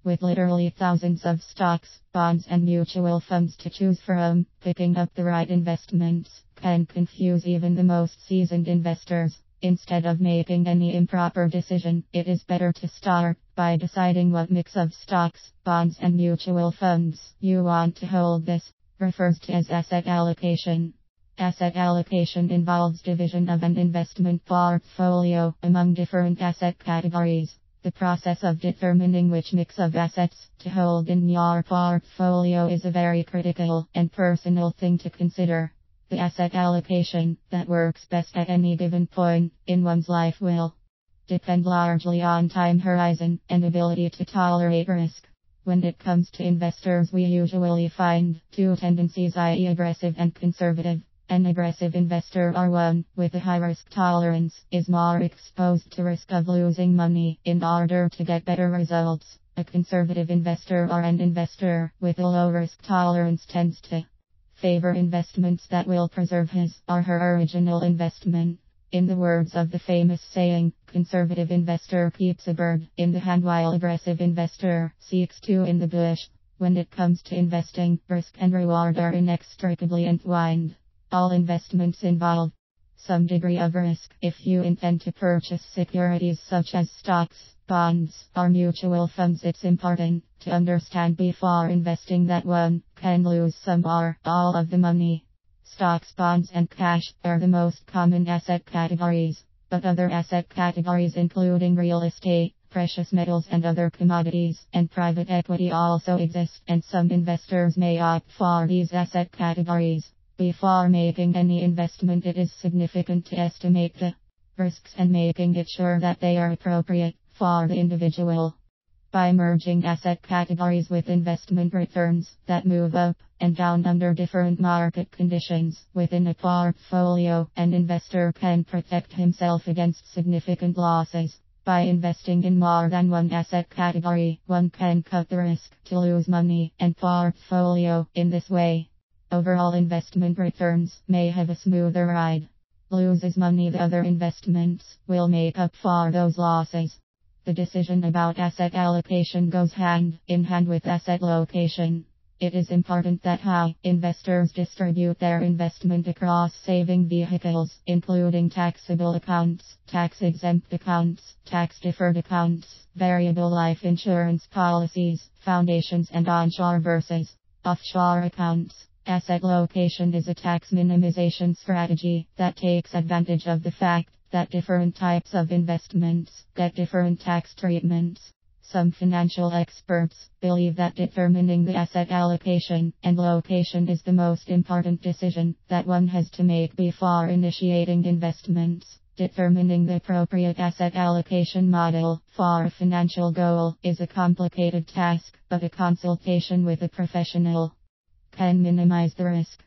With literally thousands of stocks, bonds, and mutual funds to choose from, picking up the right investments can confuse even the most seasoned investors. Instead of making any improper decision, it is better to start by deciding what mix of stocks, bonds, and mutual funds you want to hold. This refers to as asset allocation. Asset allocation involves division of an investment portfolio among different asset categories. The process of determining which mix of assets to hold in your portfolio is a very critical and personal thing to consider. The asset allocation that works best at any given point in one's life will depend largely on time horizon and ability to tolerate risk. When it comes to investors, we usually find two tendencies, i.e., aggressive and conservative. An aggressive investor, or one with a high risk tolerance, is more exposed to risk of losing money in order to get better results. A conservative investor, or an investor with a low risk tolerance, tends to favor investments that will preserve his or her original investment. In the words of the famous saying, conservative investor keeps a bird in the hand while aggressive investor seeks two in the bush. When it comes to investing, risk and reward are inextricably entwined. All investments involve some degree of risk. If you intend to purchase securities such as stocks, bonds, or mutual funds, it's important to understand before investing that one can lose some or all of the money. Stocks, bonds, and cash are the most common asset categories, but other asset categories including real estate, precious metals, and other commodities, and private equity also exist, and some investors may opt for these asset categories. Before making any investment, it is significant to estimate the risks and making it sure that they are appropriate for the individual. By merging asset categories with investment returns that move up and down under different market conditions within a portfolio, an investor can protect himself against significant losses. By investing in more than one asset category, one can cut the risk to lose money and portfolio in this way. Overall investment returns may have a smoother ride. Loses money, the other investments will make up for those losses. The decision about asset allocation goes hand in hand with asset location. It is important that how investors distribute their investment across saving vehicles, including taxable accounts, tax-exempt accounts, tax-deferred accounts, variable life insurance policies, foundations, and onshore versus offshore accounts. Asset location is a tax minimization strategy that takes advantage of the fact that different types of investments get different tax treatments. Some financial experts believe that determining the asset allocation and location is the most important decision that one has to make before initiating investments. Determining the appropriate asset allocation model for a financial goal is a complicated task, but a consultation with a professional can minimize the risk.